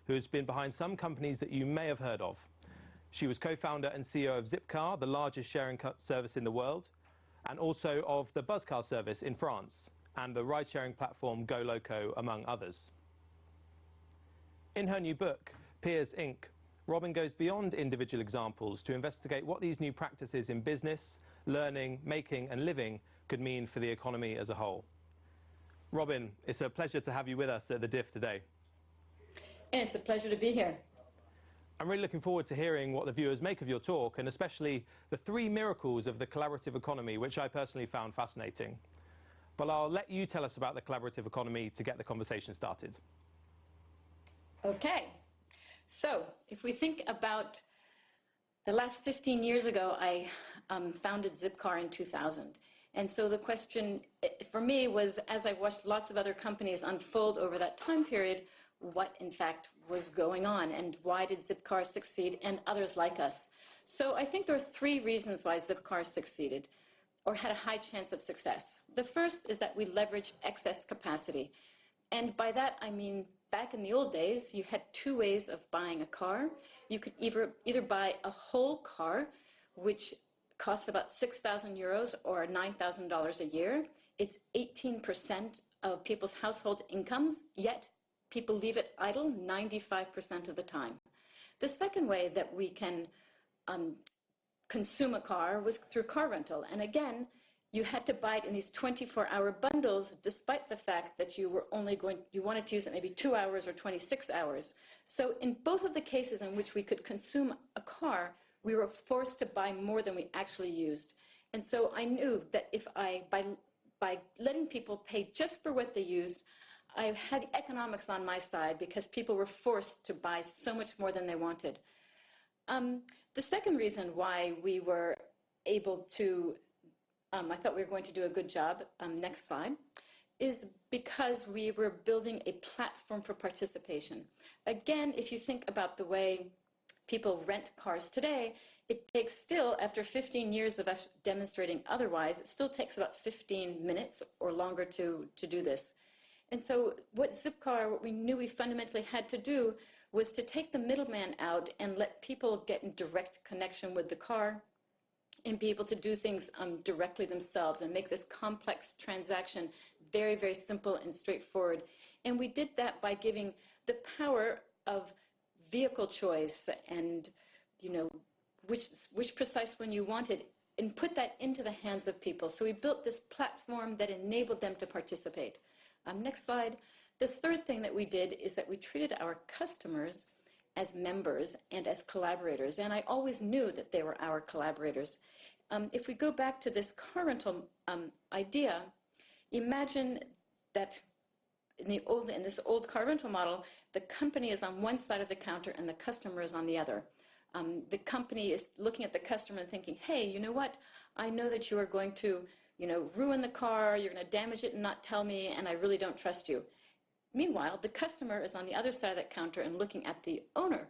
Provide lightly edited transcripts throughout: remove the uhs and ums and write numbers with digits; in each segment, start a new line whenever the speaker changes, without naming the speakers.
who has been behind some companies that you may have heard of. She was co-founder and CEO of Zipcar, the largest sharing service in the world, and also of the Buzzcar service in France, and the ride-sharing platform GoLoco, among others. In her new book, Peers Inc., Robin goes beyond individual examples to investigate what these new practices in business, learning, making and living could mean for the economy as a whole. Robin, it's a pleasure to have you with us at the DIF today.
And it's a pleasure to be here.
I'm really looking forward to hearing what the viewers make of your talk, and especially the 3 miracles of the collaborative economy, which I personally found fascinating. But I'll let you tell us about the collaborative economy to get the conversation started.
Okay. So, if we think about the last 15 years ago, I founded Zipcar in 2000. And so the question for me was, as I watched lots of other companies unfold over that time period, what in fact was going on and why did Zipcar succeed and others like us. So I think there are 3 reasons why Zipcar succeeded or had a high chance of success. The first is that we leveraged excess capacity. And by that I mean back in the old days you had 2 ways of buying a car. You could either buy a whole car, which costs about 6,000 euros or $9,000 a year. It's 18% of people's household incomes, yet people leave it idle 95% of the time. The second way that we can consume a car was through car rental. And again, you had to buy it in these 24-hour bundles, despite the fact that you wanted to use it maybe 2 hours or 26 hours. So in both of the cases in which we could consume a car, we were forced to buy more than we actually used. And so I knew that if by letting people pay just for what they used, I had economics on my side because people were forced to buy so much more than they wanted. The second reason why we were able to, I thought we were going to do a good job, next slide, is because we were building a platform for participation. Again, if you think about the way people rent cars today, it takes still, after 15 years of us demonstrating otherwise, it still takes about 15 minutes or longer to do this. And so what we knew we fundamentally had to do was to take the middleman out and let people get in direct connection with the car and be able to do things directly themselves and make this complex transaction very, very simple and straightforward. And we did that by giving the power of vehicle choice and, which precise one you wanted, and put that into the hands of people. So we built this platform that enabled them to participate. Next slide. The third thing that we did is that we treated our customers as members and as collaborators, and I always knew that they were our collaborators. If we go back to this car rental idea, imagine that in this old car rental model, the company is on one side of the counter and the customer is on the other. The company is looking at the customer and thinking, hey, you know what? I know that you are going to ruin the car, you're going to damage it and not tell me, and I really don't trust you. Meanwhile, the customer is on the other side of that counter and looking at the owner,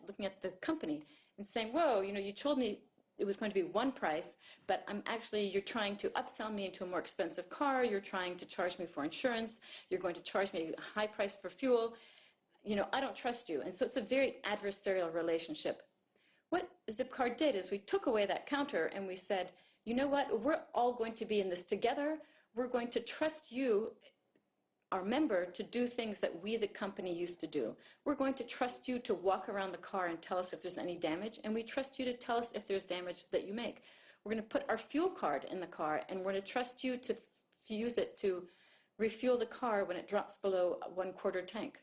looking at the company, and saying, whoa, you told me it was going to be one price, but you're trying to upsell me into a more expensive car, you're trying to charge me for insurance, you're going to charge me a high price for fuel. I don't trust you. And so it's a very adversarial relationship. What Zipcar did is we took away that counter and we said, you know what, we're all going to be in this together. We're going to trust you, our member, to do things that we, the company, used to do. We're going to trust you to walk around the car and tell us if there's any damage, and we trust you to tell us if there's damage that you make. We're going to put our fuel card in the car, and we're going to trust you to use it to refuel the car when it drops below a 1/4 tank.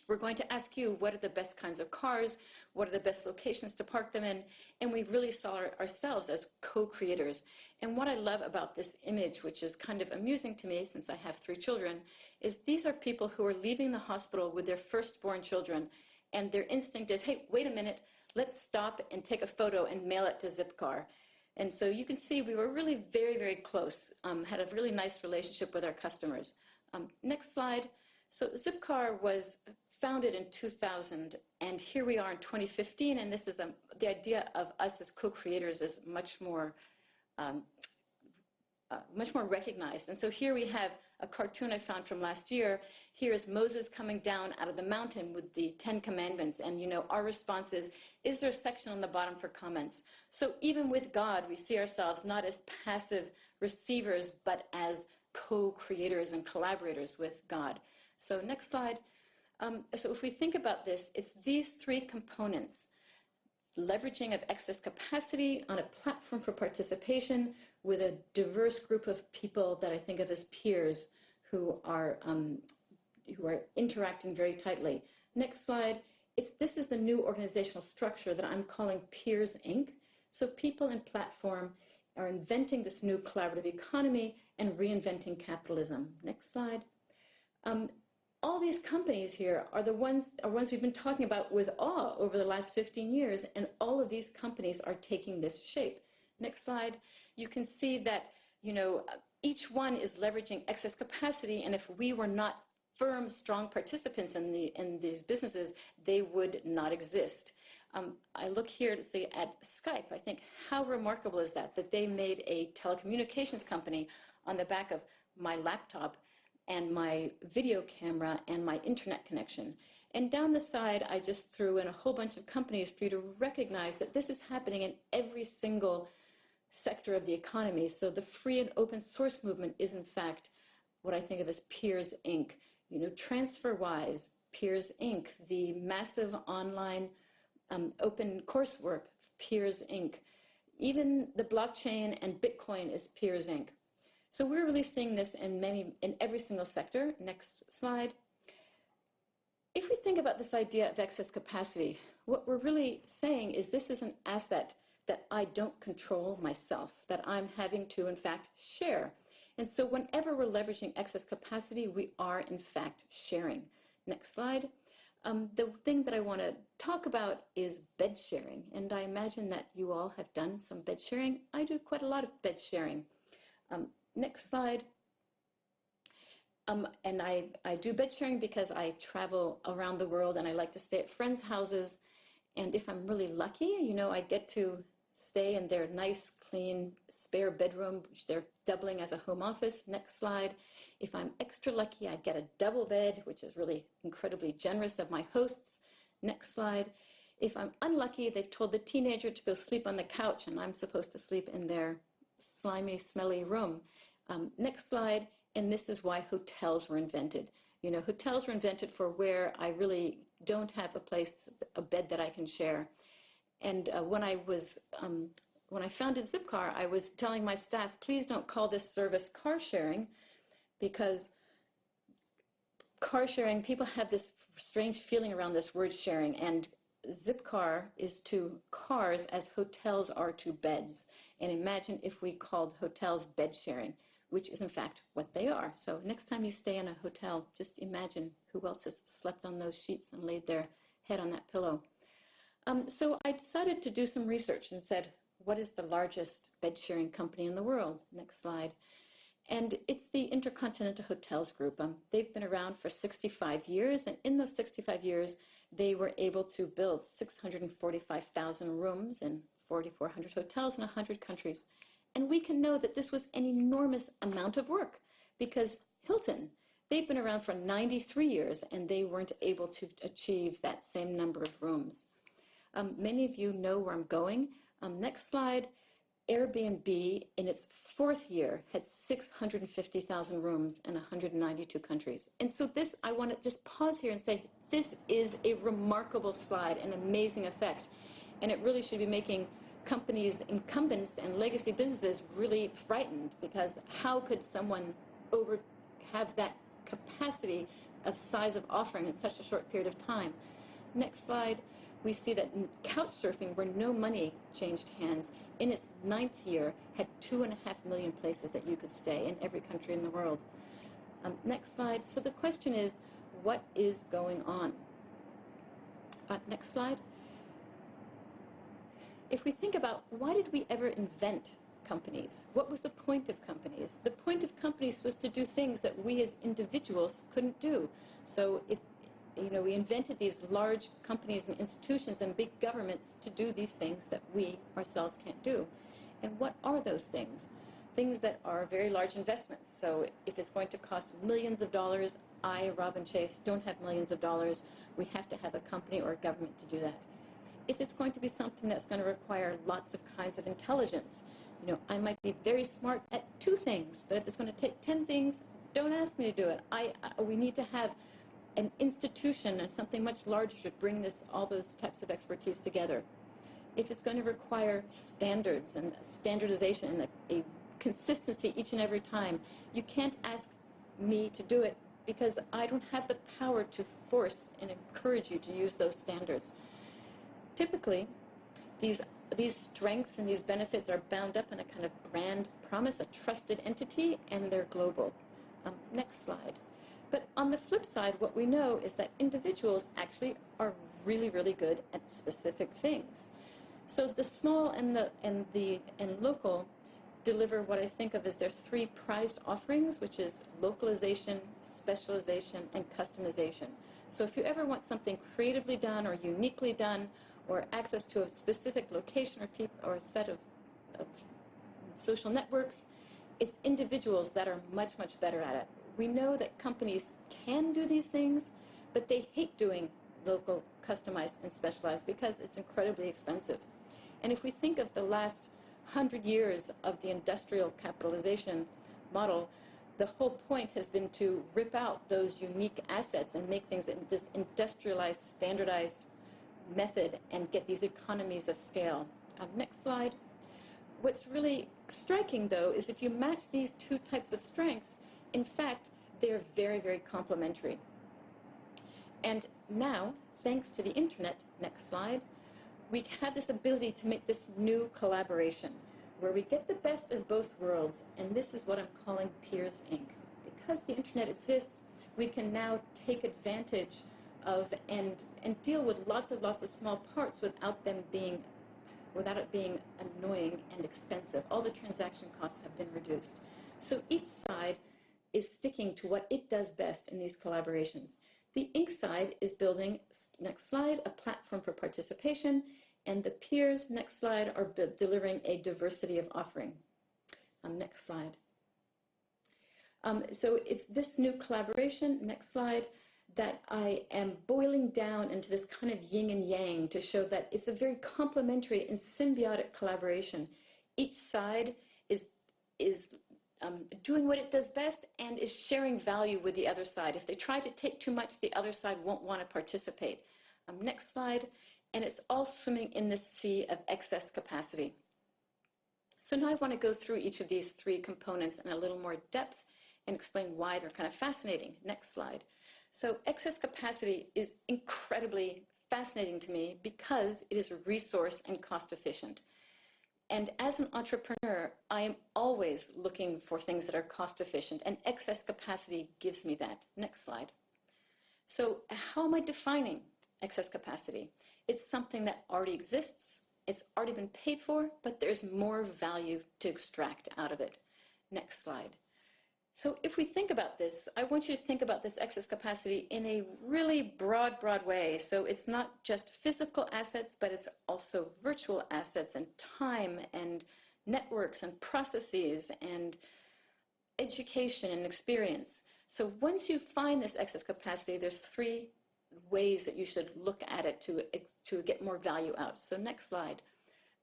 We're going to ask you what are the best kinds of cars, what are the best locations to park them in, and we really saw ourselves as co-creators. And what I love about this image, which is kind of amusing to me since I have 3 children, is these are people who are leaving the hospital with their firstborn children, and their instinct is, hey, wait a minute, let's stop and take a photo and mail it to Zipcar. And so you can see we were really very, very close, had a really nice relationship with our customers. Next slide. So Zipcar was founded in 2000, and here we are in 2015, and this is the idea of us as co-creators is much more recognized. And so here we have a cartoon I found from last year. Here is Moses coming down out of the mountain with the 10 Commandments. And, you know, our response is there a section on the bottom for comments? So even with God, we see ourselves not as passive receivers, but as co-creators and collaborators with God. So next slide. So if we think about this, it's these three components: leveraging of excess capacity on a platform for participation with a diverse group of people that I think of as peers who are interacting very tightly. Next slide. This is the new organizational structure that I'm calling Peers, Inc. So people and platform are inventing this new collaborative economy and reinventing capitalism. Next slide. All these companies here are ones we've been talking about with awe over the last 15 years, and all of these companies are taking this shape. Next slide. You can see that, you know, each one is leveraging excess capacity, and if we were not firm, strong participants in these businesses, they would not exist. I look here to see at Skype. I think, how remarkable is that they made a telecommunications company on the back of my laptop and my video camera and my internet connection. And down the side, I just threw in a whole bunch of companies for you to recognize that this is happening in every single sector of the economy. So the free and open source movement is, in fact, what I think of as Peers, Inc. You know, TransferWise, Peers, Inc. The massive online open coursework, Peers, Inc. Even the blockchain and Bitcoin is Peers, Inc. So we're really seeing this in every single sector. Next slide. If we think about this idea of excess capacity, what we're really saying is this is an asset that I don't control myself, that I'm having to, in fact, share. And so whenever we're leveraging excess capacity, we are, in fact, sharing. Next slide. The thing that I want to talk about is bed sharing. And I imagine that you all have done some bed sharing. I do quite a lot of bed sharing. Next slide. And I do bed sharing because I travel around the world and I like to stay at friends' houses. And if I'm really lucky, you know, I get to stay in their nice, clean, spare bedroom, which they're doubling as a home office. Next slide. If I'm extra lucky, I get a double bed, which is really incredibly generous of my hosts. Next slide. If I'm unlucky, they've told the teenager to go sleep on the couch, and I'm supposed to sleep in their slimy, smelly room. Next slide. And this is why hotels were invented. You know, hotels were invented for where I really don't have a place, a bed that I can share. And when I founded Zipcar, I was telling my staff, please don't call this service car sharing, because car sharing, people have this strange feeling around this word sharing, and Zipcar is to cars as hotels are to beds. And imagine if we called hotels bed sharing, which is in fact what they are. So next time you stay in a hotel, just imagine who else has slept on those sheets and laid their head on that pillow. So I decided to do some research and said, what is the largest bed sharing company in the world? Next slide. And it's the Intercontinental Hotels Group. They've been around for 65 years, and in those 65 years, they were able to build 645,000 rooms in 4,400 hotels in 100 countries. And we can know that this was an enormous amount of work, because Hilton, they've been around for 93 years, and they weren't able to achieve that same number of rooms. Many of you know where I'm going. Next slide. Airbnb, in its fourth year, had 650,000 rooms in 192 countries. And so this, I want to just pause here and say, this is a remarkable slide, an amazing effect. And it really should be making companies, incumbents, and legacy businesses really frightened, because how could someone have that capacity of size of offering in such a short period of time? Next slide. We see that couch surfing, where no money changed hands, in its 9th year had 2.5 million places that you could stay in every country in the world. Next slide. So the question is, what is going on? Next slide. If we think about, why did we ever invent companies? What was the point of companies? The point of companies was to do things that we as individuals couldn't do. So if we invented these large companies and institutions and big governments to do these things that we ourselves can't do. And what are those things? things that are very large investments. So if it's going to cost millions of dollars, I, Robin Chase, don't have millions of dollars. We have to have a company or a government to do that. If it's going to be something that's going to require lots of kinds of intelligence, you know, I might be very smart at 2 things, but if it's going to take 10 things, don't ask me to do it. We need to have an institution and something much larger to bring all those types of expertise together. If it's going to require standards and standardization and a consistency each and every time, you can't ask me to do it because I don't have the power to force and encourage you to use those standards. Typically, these strengths and these benefits are bound up in a kind of brand promise, a trusted entity, and they're global. Next slide. But on the flip side, what we know is that individuals actually are really, really good at specific things. So the small and local deliver what I think of as their 3 prized offerings, which is localization, specialization, and customization. So if you ever want something creatively done or uniquely done, or access to a specific location or a set of social networks, it's individuals that are much, much better at it. We know that companies can do these things, but they hate doing local, customized, and specialized because it's incredibly expensive. And if we think of the last 100 years of the industrial capitalization model, the whole point has been to rip out those unique assets and make things in this industrialized, standardized method and get these economies of scale. Next slide. What's really striking, though, is if you match these 2 types of strengths, in fact, they're very, very complementary. And now, thanks to the internet, next slide, we have this ability to make this new collaboration where we get the best of both worlds, and this is what I'm calling Peers Inc. Because the internet exists, we can now take advantage of and deal with lots of small parts without it being annoying and expensive. All the transaction costs have been reduced. So each side is sticking to what it does best in these collaborations. The Inc. side is building, next slide, a platform for participation, and the peers, next slide, are delivering a diversity of offering. Next slide. So it's this new collaboration, next slide, that I am boiling down into this kind of yin and yang to show that it's a very complementary and symbiotic collaboration. Each side is doing what it does best and is sharing value with the other side. If they try to take too much, the other side won't want to participate. Next slide. And it's all swimming in this sea of excess capacity. So now I want to go through each of these 3 components in a little more depth and explain why they're kind of fascinating. Next slide. So excess capacity is incredibly fascinating to me because it is resource and cost efficient. And as an entrepreneur, I am always looking for things that are cost efficient, and excess capacity gives me that. Next slide. So how am I defining excess capacity? It's something that already exists, it's already been paid for, but there's more value to extract out of it. Next slide. So if we think about this, I want you to think about this excess capacity in a really broad way. So it's not just physical assets, but it's also virtual assets and time and networks and processes and education and experience. So once you find this excess capacity, there's 3 ways that you should look at it to get more value out. So next slide.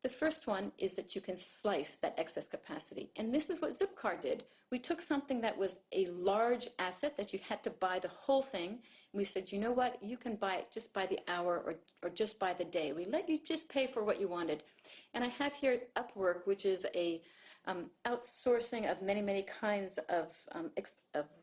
The first one is that you can slice that excess capacity. And this is what Zipcar did. We took something that was a large asset that you had to buy the whole thing, and we said, you know what, you can buy it just by the hour or just by the day. We let you just pay for what you wanted. And I have here Upwork, which is a outsourcing of many kinds of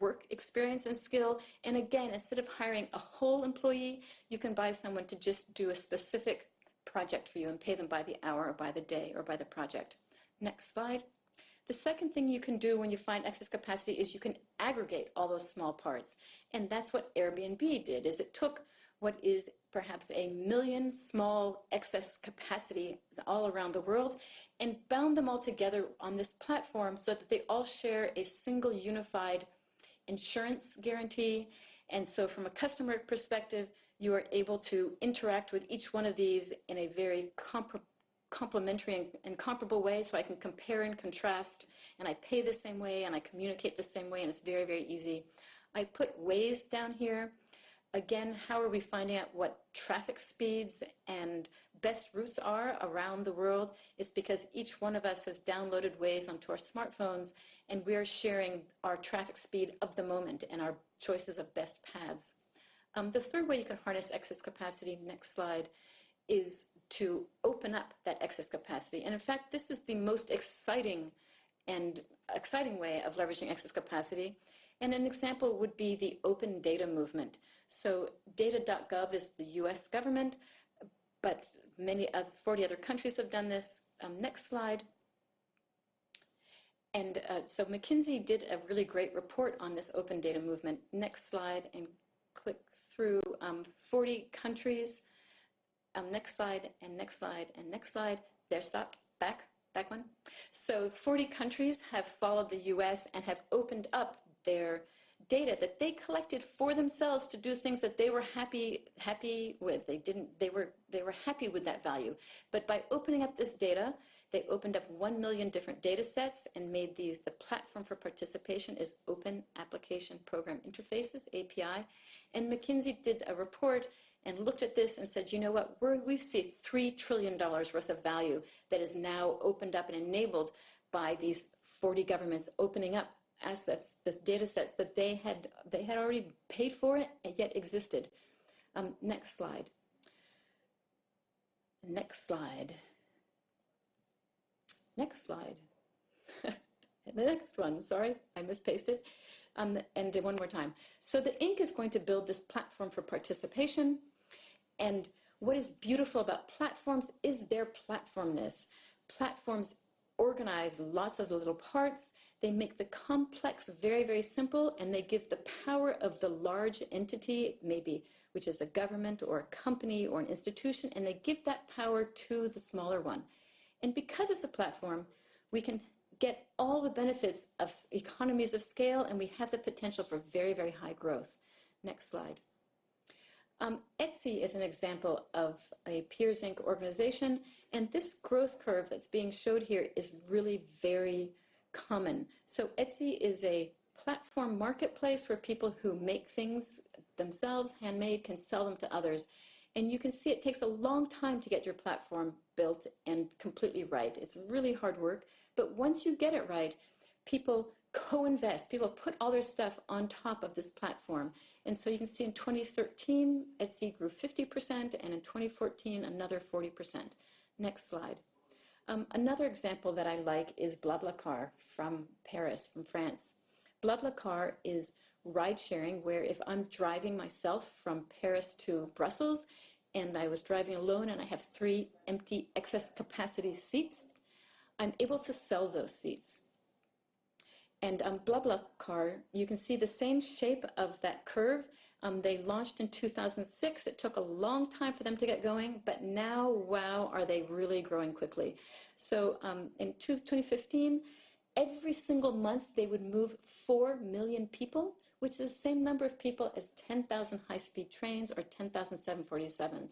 work experience and skill. And again, instead of hiring a whole employee, you can buy someone to just do a specific project for you and pay them by the hour or by the day or by the project. Next slide. The second thing you can do when you find excess capacity is you can aggregate all those small parts. And that's what Airbnb did, is it took what is perhaps 1 million small excess capacity all around the world and bound them all together on this platform so that they all share a single unified insurance guarantee. And so from a customer perspective, you are able to interact with each one of these in a very complementary and comparable way, so I can compare and contrast, and I pay the same way, and I communicate the same way, and it's very, very easy. I put ways down here. Again, how are we finding out what traffic speeds and best routes are around the world? It's because each one of us has downloaded Waze onto our smartphones, and we're sharing our traffic speed of the moment and our choices of best paths. The third way you can harness excess capacity, next slide, is to open up that excess capacity. And in fact, this is the most exciting way of leveraging excess capacity. And an example would be the open data movement. So data.gov is the US government, but 40 other countries have done this. Next slide. And so McKinsey did a really great report on this open data movement. Next slide, and click through 40 countries. Next slide, and next slide, and next slide. There, stop, back one. So 40 countries have followed the US and have opened up their data that they collected for themselves to do things that they were happy with. They were happy with that value. But by opening up this data, they opened up 1 million different data sets and made the platform for participation is Open Application Program Interfaces, API. And McKinsey did a report and looked at this and said, you know what, we see $3 trillion worth of value that is now opened up and enabled by these 40 governments opening up assets, the data sets that they had already paid for it and yet existed. Next slide. Next slide. Next slide. The next one, sorry, I mispasted. And one more time. So the Inc. is going to build this platform for participation. And what is beautiful about platforms is their platformness. Platforms organize lots of little parts. They make the complex very, very simple, and they give the power of the large entity, maybe which is a government or a company or an institution, and they give that power to the smaller one. And because it's a platform, we can get all the benefits of economies of scale, and we have the potential for very, very high growth. Next slide. Etsy is an example of a Peers Inc. organization, and this growth curve that's being showed here is really very common. So Etsy is a platform marketplace where people who make things themselves, handmade, can sell them to others. And you can see it takes a long time to get your platform built and completely right. It's really hard work. But once you get it right, people co-invest. People put all their stuff on top of this platform. And so you can see in 2013, Etsy grew 50%, and in 2014, another 40%. Next slide. Another example that I like is BlaBlaCar from Paris, from France. BlaBlaCar is ride-sharing, where if I'm driving myself from Paris to Brussels, and I was driving alone and I have 3 empty excess capacity seats, I'm able to sell those seats. And BlaBlaCar, you can see the same shape of that curve. They launched in 2006. It took a long time for them to get going, but now, wow, are they really growing quickly. So in 2015, every single month they would move 4 million people, which is the same number of people as 10,000 high-speed trains or 10,000 747s.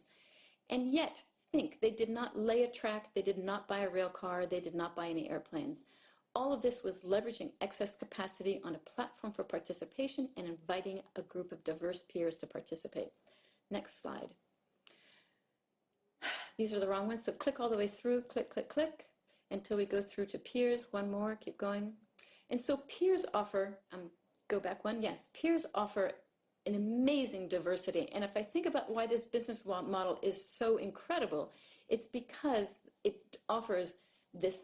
And yet, think, they did not lay a track, they did not buy a rail car, they did not buy any airplanes. All of this was leveraging excess capacity on a platform for participation and inviting a group of diverse peers to participate. Next slide. These are the wrong ones, so click all the way through, click, click, click, until we go through to peers. One more, keep going. And so peers offer, go back one, yes, peers offer an amazing diversity. And if I think about why this business model is so incredible, it's because it offers this.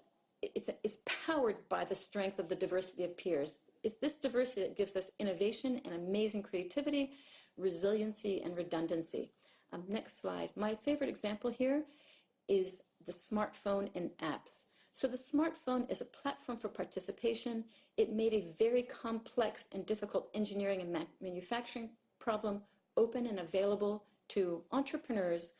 It's powered by the strength of the diversity of peers. It's this diversity that gives us innovation and amazing creativity, resiliency, and redundancy. Next slide. My favorite example here is the smartphone and apps. So the smartphone is a platform for participation. It made a very complex and difficult engineering and manufacturing problem open and available to entrepreneurs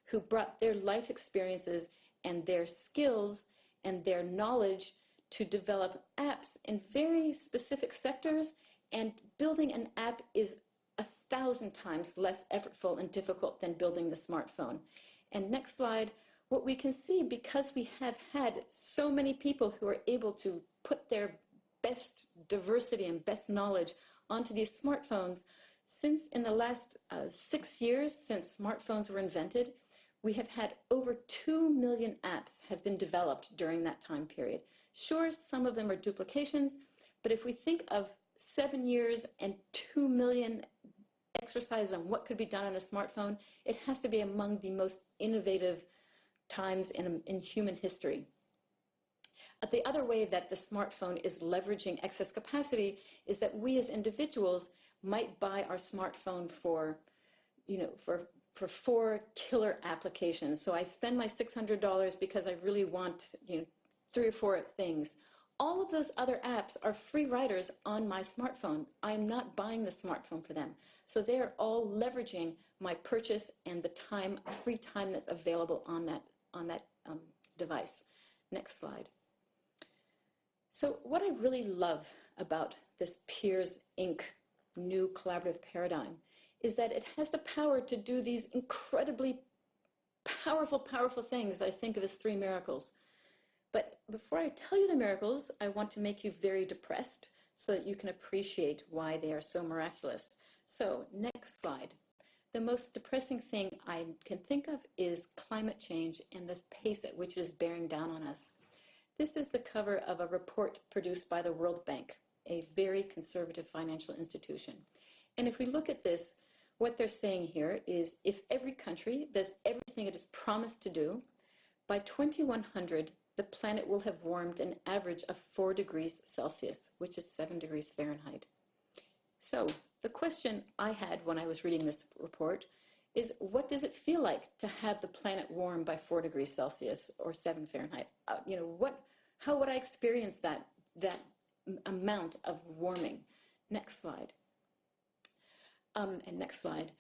who brought their life experiences and their skills and their knowledge to develop apps in very specific sectors, and building an app is 1,000 times less effortful and difficult than building the smartphone. And next slide, what we can see, because we have had so many people who are able to put their best diversity and best knowledge onto these smartphones, since in the last 6 years since smartphones were invented, we have had over 2 million apps have been developed during that time period. Sure, some of them are duplications, but if we think of 7 years and 2 million exercises on what could be done on a smartphone, it has to be among the most innovative times in human history. The other way that the smartphone is leveraging excess capacity is that we as individuals might buy our smartphone for 4 killer applications. So I spend my $600 because I really want 3 or 4 things. All of those other apps are free riders on my smartphone. I'm not buying the smartphone for them. So they are all leveraging my purchase and the time, free time that's available on that device. Next slide. So what I really love about this Peers Inc. new collaborative paradigm is that it has the power to do these incredibly powerful things that I think of as 3 miracles. But before I tell you the miracles, I want to make you very depressed so that you can appreciate why they are so miraculous. So, next slide. The most depressing thing I can think of is climate change and the pace at which it is bearing down on us. This is the cover of a report produced by the World Bank, a very conservative financial institution. And if we look at this, what they're saying here is if every country does everything it is promised to do, by 2100, the planet will have warmed an average of 4 degrees Celsius, which is 7 degrees Fahrenheit. So the question I had when I was reading this report is, what does it feel like to have the planet warm by 4 degrees Celsius or 7 Fahrenheit? How would I experience that amount of warming? Next slide. And next slide.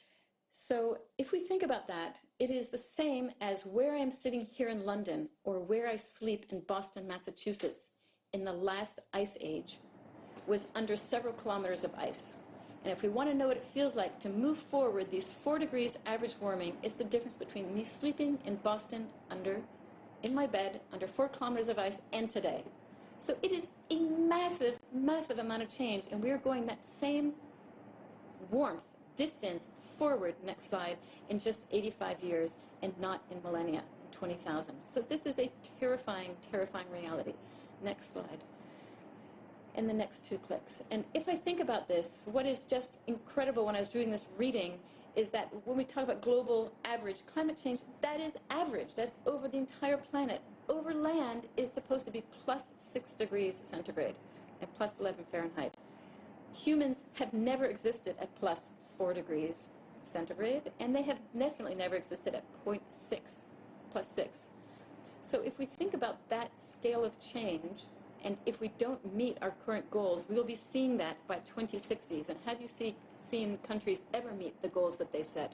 So if we think about that, it is the same as where I'm sitting here in London or where I sleep in Boston, Massachusetts in the last ice age was under several kilometers of ice. And if we want to know what it feels like to move forward, these 4 degrees average warming is the difference between me sleeping in Boston in my bed under 4 kilometers of ice and today. So it is a massive amount of change, and we are going that same warmth, distance forward, next slide, in just 85 years and not in millennia, 20,000. So this is a terrifying reality. Next slide. And the next 2 clicks. And if I think about this, what is just incredible when I was doing this reading is that when we talk about global average climate change, that is average. That's over the entire planet. Over land is supposed to be plus 6 degrees centigrade and plus 11 Fahrenheit. Humans have never existed at plus 4 degrees centigrade, and they have definitely never existed at 0.6, plus 6. So if we think about that scale of change, and if we don't meet our current goals, we will be seeing that by 2060s. And have you seen countries ever meet the goals that they set?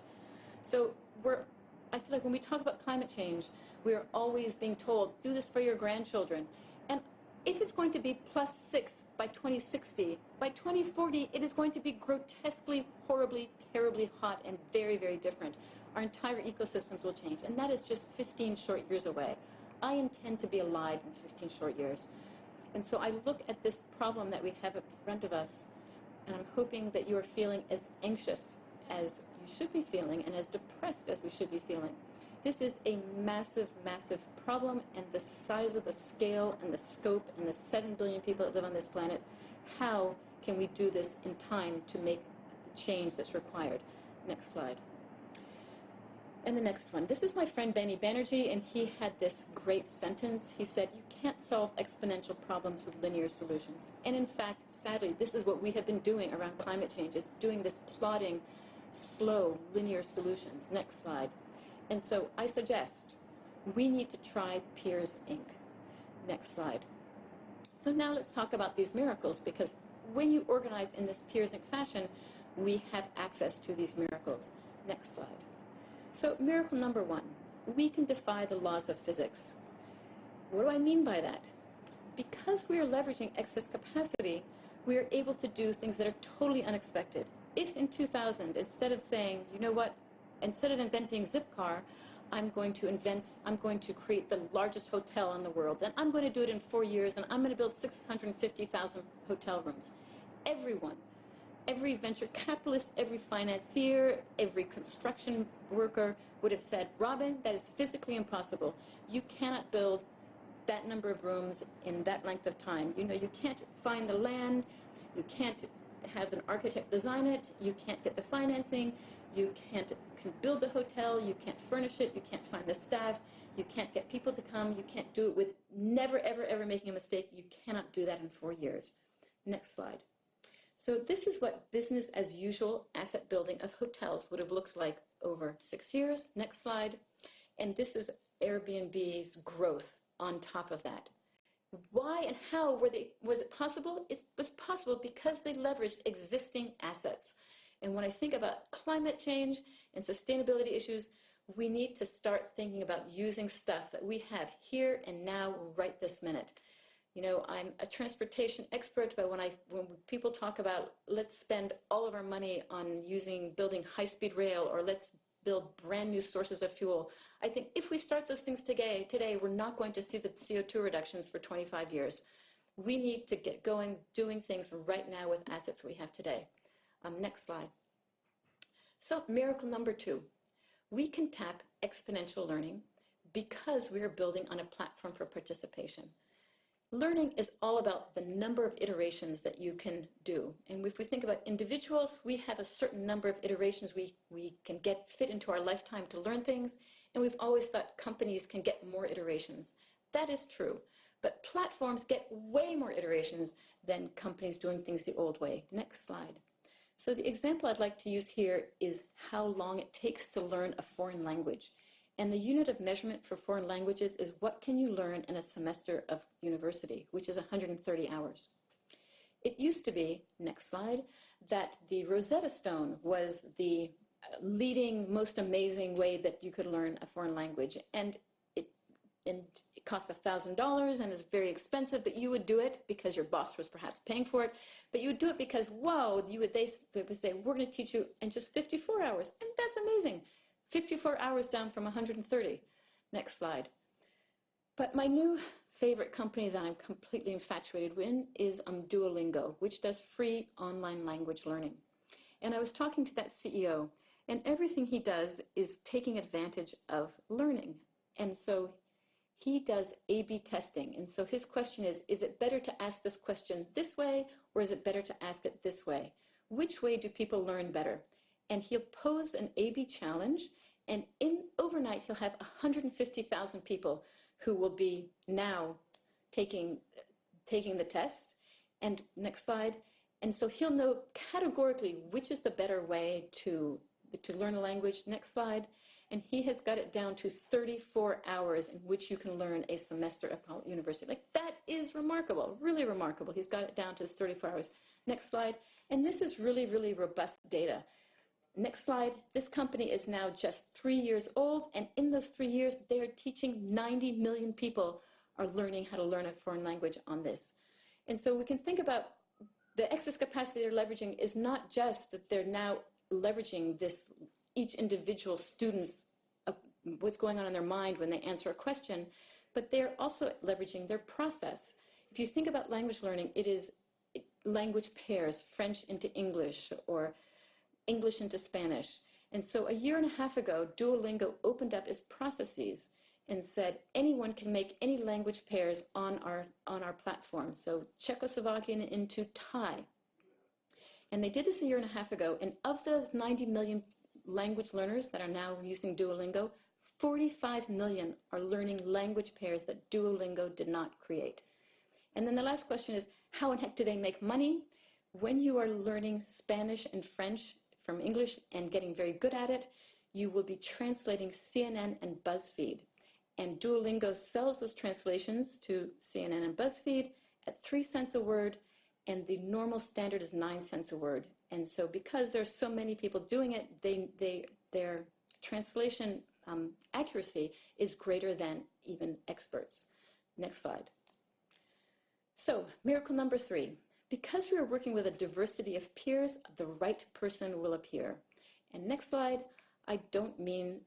So I feel like when we talk about climate change, we are always being told, do this for your grandchildren. And if it's going to be plus 6 by 2060, by 2040, it is going to be grotesquely, horribly, terribly hot and very different. Our entire ecosystems will change, and that is just 15 short years away. I intend to be alive in 15 short years. And so I look at this problem that we have in front of us, and I'm hoping that you are feeling as anxious as you should be feeling and as depressed as we should be feeling. This is a massive problem, and the size of the scale and the scope and the 7 billion people that live on this planet, how can we do this in time to make the change that's required? Next slide. And the next one. This is my friend Benny Banerjee, and he had this great sentence. He said, you can't solve exponential problems with linear solutions. And in fact, sadly, this is what we have been doing around climate change, is doing this plodding, slow, linear solutions. Next slide. And so I suggest we need to try Peers Inc. Next slide. So now let's talk about these miracles, because when you organize in this Peers Inc. fashion, we have access to these miracles. Next slide. So miracle number 1, we can defy the laws of physics. What do I mean by that? Because we are leveraging excess capacity, we are able to do things that are totally unexpected. If in 2000, instead of saying, you know what, instead of inventing Zipcar, I'm going to create the largest hotel in the world, and I'm going to do it in 4 years, and I'm going to build 650,000 hotel rooms. Everyone, every venture capitalist, every financier, every construction worker would have said, Robin, that is physically impossible. You cannot build that number of rooms in that length of time. You know, you can't find the land, you can't have an architect design it, you can't get the financing, you can't build the hotel, you can't furnish it, you can't find the staff, you can't get people to come, you can't do it with never, ever, ever making a mistake. You cannot do that in 4 years. Next slide. So this is what business as usual asset building of hotels would have looked like over 6 years. Next slide. And this is Airbnb's growth on top of that. Why and how was it possible? It was possible because they leveraged existing assets. And when I think about climate change and sustainability issues, we need to start thinking about using stuff that we have here and now, right this minute. You know, I'm a transportation expert, but when people talk about let's spend all of our money on building high-speed rail, or let's build brand new sources of fuel, I think if we start those things today, we're not going to see the CO2 reductions for 25 years. We need to get going doing things right now with assets we have today. Next slide. So miracle number 2. We can tap exponential learning because we are building on a platform for participation. Learning is all about the number of iterations that you can do. And if we think about individuals, we have a certain number of iterations we can fit into our lifetime to learn things. And we've always thought companies can get more iterations. That is true. But platforms get way more iterations than companies doing things the old way. Next slide. So the example I'd like to use here is how long it takes to learn a foreign language. And the unit of measurement for foreign languages is what can you learn in a semester of university, which is 130 hours. It used to be, next slide, that the Rosetta Stone was the leading, most amazing way that you could learn a foreign language. And it costs $1,000 and is very expensive, but you would do it because your boss was perhaps paying for it. But you would do it because, whoa, they would say, we're going to teach you in just 54 hours. And that's amazing. 54 hours down from 130. Next slide. But my new favorite company that I'm completely infatuated with is Duolingo, which does free online language learning. And I was talking to that CEO, and everything he does is taking advantage of learning. And so he does A/B testing. And so his question is it better to ask this question this way, or is it better to ask it this way? Which way do people learn better? And he'll pose an A/B challenge, and overnight he'll have 150,000 people who will be now taking the test. And next slide. And so he'll know categorically which is the better way to learn a language. Next slide. And he has got it down to 34 hours in which you can learn a semester at university. Like, that is remarkable, really remarkable. He's got it down to 34 hours. Next slide. And this is really, really robust data. Next slide. This company is now just 3 years old, and in those 3 years, they are teaching 90 million people are learning how to learn a foreign language on this. And so we can think about the excess capacity they're leveraging is not just that they're now leveraging this, each individual student's, what's going on in their mind when they answer a question, but they're also leveraging their process. If you think about language learning, it is language pairs, French into English or English into Spanish. And so a year and a half ago, Duolingo opened up its processes and said anyone can make any language pairs on our platform. So Czechoslovakian into Thai. And they did this a year and a half ago, and of those 90 million language learners that are now using Duolingo, 45 million are learning language pairs that Duolingo did not create. And then the last question is, how in heck do they make money? When you are learning Spanish and French from English and getting very good at it, you will be translating CNN and BuzzFeed. And Duolingo sells those translations to CNN and BuzzFeed at 3 cents a word, and the normal standard is 9 cents a word. And so because there's so many people doing it, their translation accuracy is greater than even experts. Next slide. So miracle number 3. Because we are working with a diversity of peers, the right person will appear. And next slide, I don't mean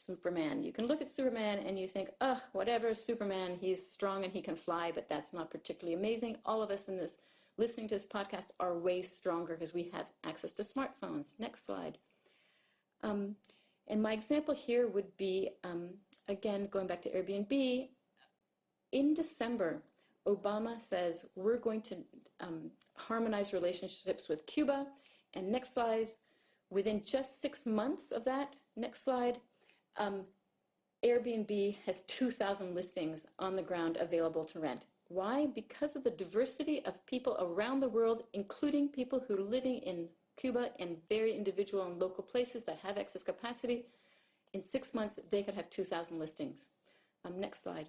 Superman. You can look at Superman and you think, oh, whatever, Superman, he's strong and he can fly, but that's not particularly amazing. All of us in this, listening to this podcast, are way stronger because we have access to smartphones. Next slide. And my example here would be, again, going back to Airbnb. In December, Obama says we're going to harmonize relationships with Cuba. And next slide, within just 6 months of that, next slide, Airbnb has 2,000 listings on the ground available to rent. Why? Because of the diversity of people around the world, including people who are living in Cuba and very individual and local places that have excess capacity. In 6 months, they could have 2,000 listings. Next slide.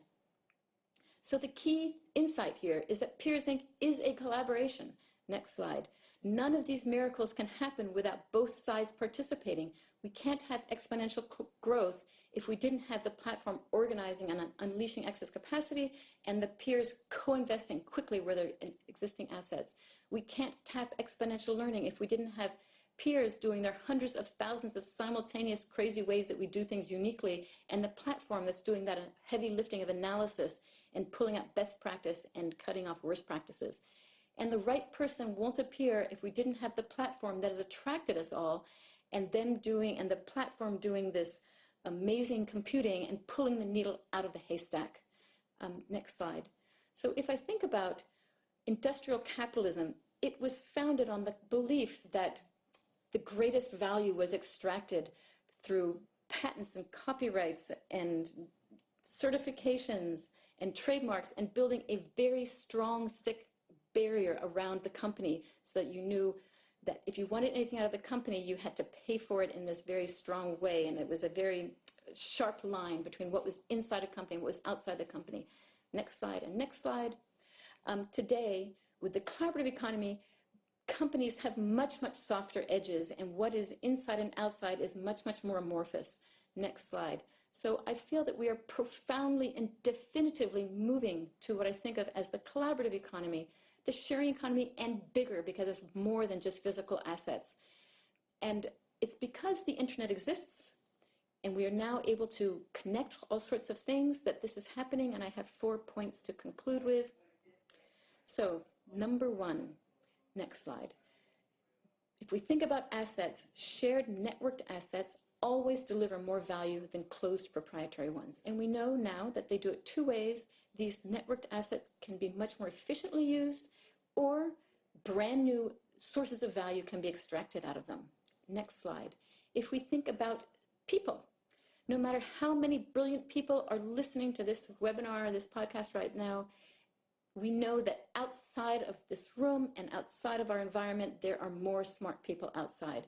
So the key insight here is that Peers Inc. is a collaboration. Next slide. None of these miracles can happen without both sides participating. We can't have exponential growth if we didn't have the platform organizing and unleashing excess capacity and the peers co-investing quickly with their existing assets. We can't tap exponential learning if we didn't have peers doing their hundreds of thousands of simultaneous crazy ways that we do things uniquely, and the platform that's doing that heavy lifting of analysis and pulling out best practice and cutting off worst practices. And the right person won't appear if we didn't have the platform that has attracted us all, and the platform doing this amazing computing and pulling the needle out of the haystack. Next slide. So if I think about industrial capitalism, it was founded on the belief that the greatest value was extracted through patents and copyrights and certifications and trademarks and building a very strong, thick barrier around the company so that you knew that if you wanted anything out of the company, you had to pay for it in this very strong way, and it was a very sharp line between what was inside a company and what was outside the company. Next slide and next slide. Today, with the collaborative economy, companies have much, much softer edges, and what is inside and outside is much, much more amorphous. Next slide. So I feel that we are profoundly and definitively moving to what I think of as the collaborative economy, the sharing economy, and bigger because it's more than just physical assets. And it's because the internet exists and we are now able to connect all sorts of things that this is happening, and I have 4 points to conclude with. So, number one, next slide. If we think about assets, shared networked assets always deliver more value than closed proprietary ones. And we know now that they do it two ways. These networked assets can be much more efficiently used, or brand new sources of value can be extracted out of them. Next slide. If we think about people, no matter how many brilliant people are listening to this webinar, this podcast right now, we know that outside of this room and outside of our environment, there are more smart people outside.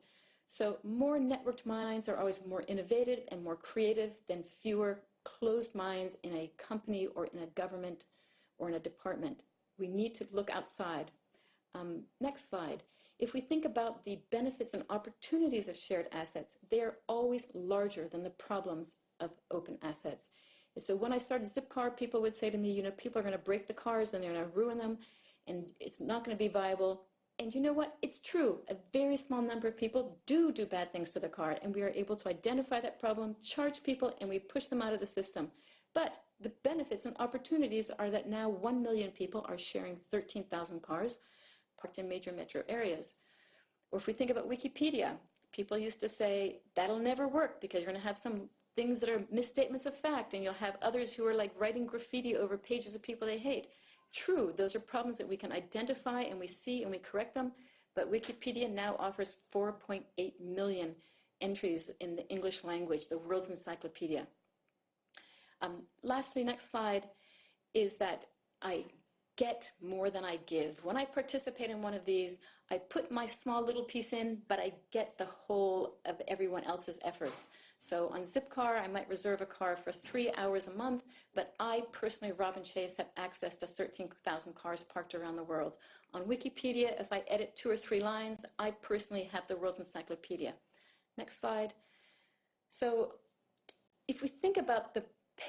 So more networked minds are always more innovative and more creative than fewer closed minds in a company or in a government or in a department. We need to look outside. Next slide. If we think about the benefits and opportunities of shared assets, they are always larger than the problems of open assets. And so when I started Zipcar, people would say to me, you know, people are going to break the cars and they're going to ruin them, and it's not going to be viable. And you know what? It's true. A very small number of people do bad things to the car, and we are able to identify that problem, charge people, and we push them out of the system. But the benefits and opportunities are that now 1 million people are sharing 13,000 cars parked in major metro areas. Or if we think about Wikipedia, people used to say, that'll never work because you're going to have some things that are misstatements of fact, and you'll have others who are like writing graffiti over pages of people they hate. True, those are problems that we can identify and we see and we correct them, but Wikipedia now offers 4.8 million entries in the English language, the world's encyclopedia. Lastly, next slide, is that I get more than I give. When I participate in one of these, I put my small little piece in, but I get the whole of everyone else's efforts. So on Zipcar, I might reserve a car for 3 hours a month, but I personally, Robin Chase, have access to 13,000 cars parked around the world. On Wikipedia, if I edit 2 or 3 lines, I personally have the world's encyclopedia. Next slide. So if we think about the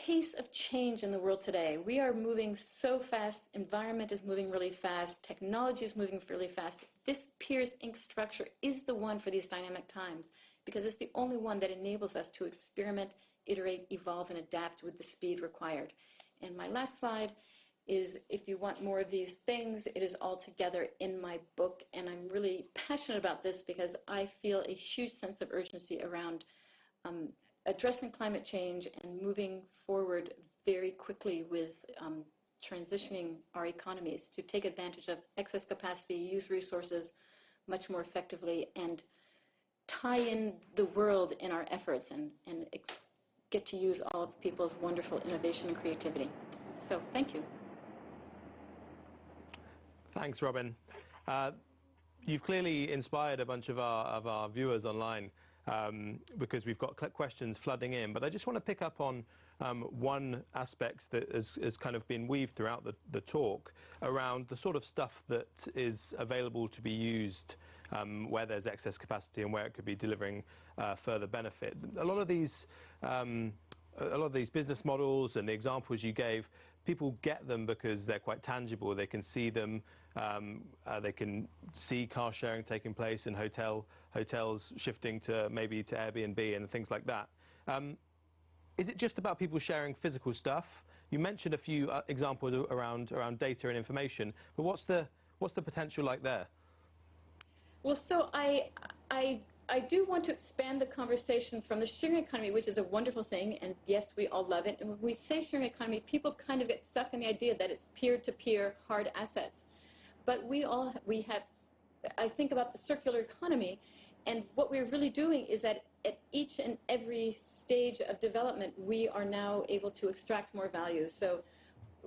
pace of change in the world today, we are moving so fast, environment is moving really fast, technology is moving really fast. This Peers Inc. structure is the one for these dynamic times because it's the only one that enables us to experiment, iterate, evolve, and adapt with the speed required. And my last slide is, if you want more of these things, it is all together in my book, and I'm really passionate about this because I feel a huge sense of urgency around addressing climate change and moving forward very quickly with transitioning our economies to take advantage of excess capacity, use resources much more effectively, and tie in the world in our efforts and get to use all of people's wonderful innovation and creativity. So thank you.
Thanks, Robin. You've clearly inspired a bunch of our viewers online because we've got questions flooding in. But I just want to pick up on one aspect that has kind of been weaved throughout the talk around the sort of stuff that is available to be used where there's excess capacity and where it could be delivering further benefit. A lot of these business models and the examples you gave, people get them because they're quite tangible. They can see them. They can see car sharing taking place and hotels shifting to maybe to Airbnb and things like that. Is it just about people sharing physical stuff? You mentioned a few examples around data and information, but what's the potential like there?
Well, so I do want to expand the conversation from the sharing economy, which is a wonderful thing, and yes, we all love it. And when we say sharing economy, people kind of get stuck in the idea that it's peer-to-peer hard assets. But I think about the circular economy, and what we're really doing is that at each and every stage of development, we are now able to extract more value. So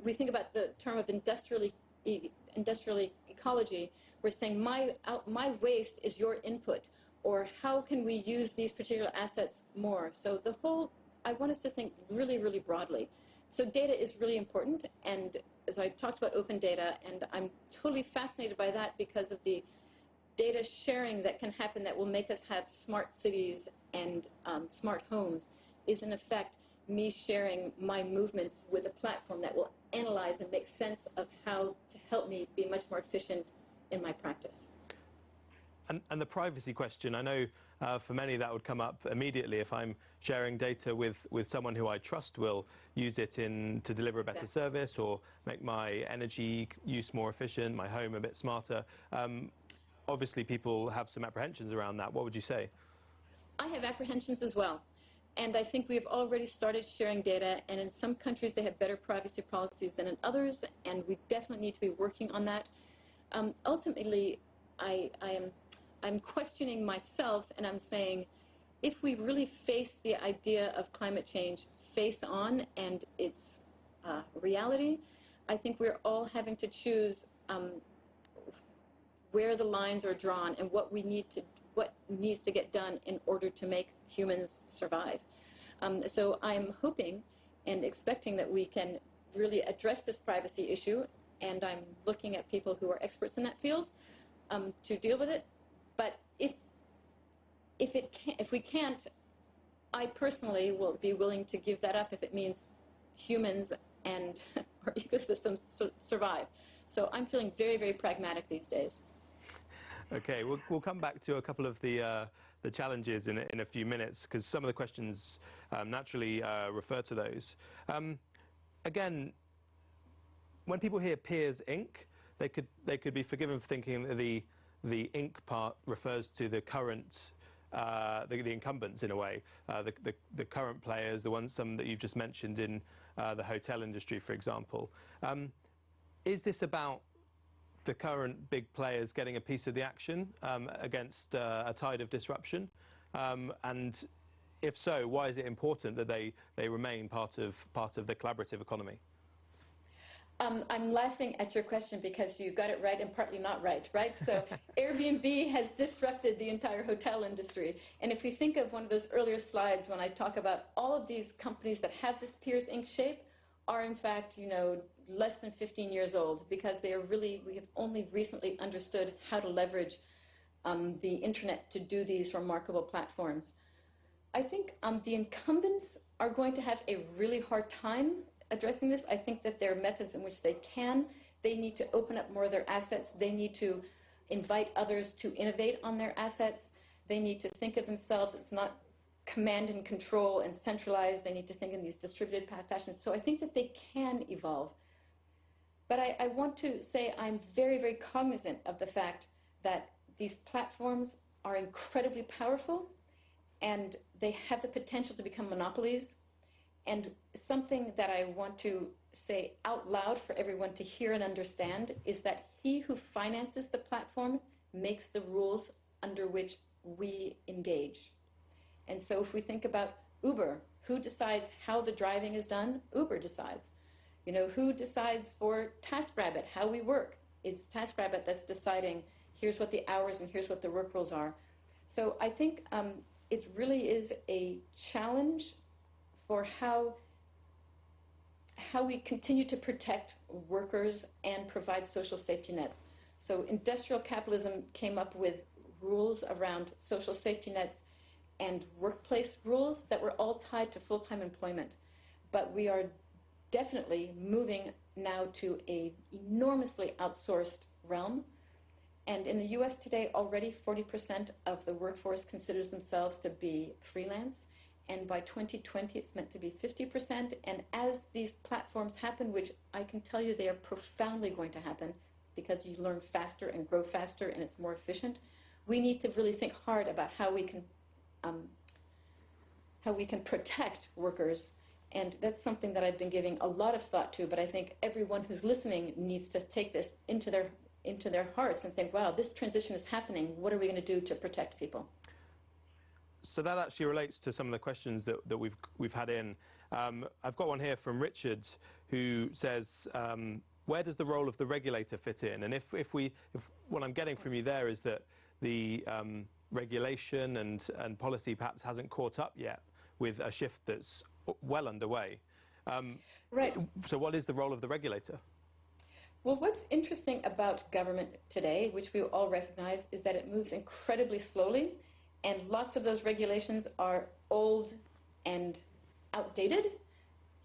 we think about the term of industrial ecology. We're saying my waste is your input, or how can we use these particular assets more? So I want us to think really, really broadly. So data is really important, and as I talked about open data, and I'm totally fascinated by that because of the data sharing that can happen that will make us have smart cities and smart homes, is in effect me sharing my movements with a platform that will analyze and make sense of how to help me be much more efficient in my practice.
And the privacy question, I know for many that would come up immediately. If I'm sharing data with someone who I trust will use it to deliver a better service or make my energy use more efficient, my home a bit smarter. Obviously, people have some apprehensions around that. What would you say?
I have apprehensions as well. And I think we've already started sharing data, and in some countries they have better privacy policies than in others, and we definitely need to be working on that. Ultimately, I'm questioning myself, and I'm saying, if we really face the idea of climate change face on and its reality, I think we're all having to choose where the lines are drawn and what needs to get done in order to make humans survive. So I'm hoping and expecting that we can really address this privacy issue, and I'm looking at people who are experts in that field to deal with it. But if we can't, I personally will be willing to give that up if it means humans and our ecosystems survive. So I'm feeling very, very pragmatic these days.
Okay, we'll come back to a couple of the challenges in a few minutes, because some of the questions naturally refer to those. Again, when people hear Peers Inc., they could be forgiven for thinking that the Inc. part refers to the current, the incumbents in a way, the current players, some that you've just mentioned in the hotel industry, for example. Is this about the current big players getting a piece of the action against a tide of disruption? And if so, why is it important that they remain part of the collaborative economy?
I'm laughing at your question because you got it right and partly not right, right? So Airbnb has disrupted the entire hotel industry. And if we think of one of those earlier slides when I talk about all of these companies that have this Peers Inc. shape are in fact, less than 15 years old, because we have only recently understood how to leverage the internet to do these remarkable platforms. I think the incumbents are going to have a really hard time addressing this. I think that there are methods in which they can. They need to open up more of their assets. They need to invite others to innovate on their assets. They need to think of themselves as not command and control and centralize. They need to think in these distributed fashions. So I think that they can evolve. But I want to say I'm very, very cognizant of the fact that these platforms are incredibly powerful and they have the potential to become monopolies. And something that I want to say out loud for everyone to hear and understand is that he who finances the platform makes the rules under which we engage. And so if we think about Uber, who decides how the driving is done? Uber decides. You know, who decides for TaskRabbit how we work? It's TaskRabbit that's deciding here's what the hours and here's what the work rules are. So I think it really is a challenge for how we continue to protect workers and provide social safety nets. So industrial capitalism came up with rules around social safety nets and workplace rules that were all tied to full-time employment. But we are definitely moving now to an enormously outsourced realm. And in the US today, already 40% of the workforce considers themselves to be freelance. And by 2020, it's meant to be 50%. And as these platforms happen, which I can tell you they are profoundly going to happen because you learn faster and grow faster and it's more efficient, we need to really think hard about how we can protect workers. And that's something that I've been giving a lot of thought to, but I think everyone who's listening needs to take this into their hearts and think, wow, this transition is happening. What are we going to do to protect people?
So that actually relates to some of the questions that we've had in. I've got one here from Richard who says, where does the role of the regulator fit in? And if what I'm getting from you there is that the regulation and policy perhaps hasn't caught up yet with a shift that's well underway.
Right.
So what is the role of the regulator?
Well, what's interesting about government today, which we all recognize, is that it moves incredibly slowly, and lots of those regulations are old and outdated.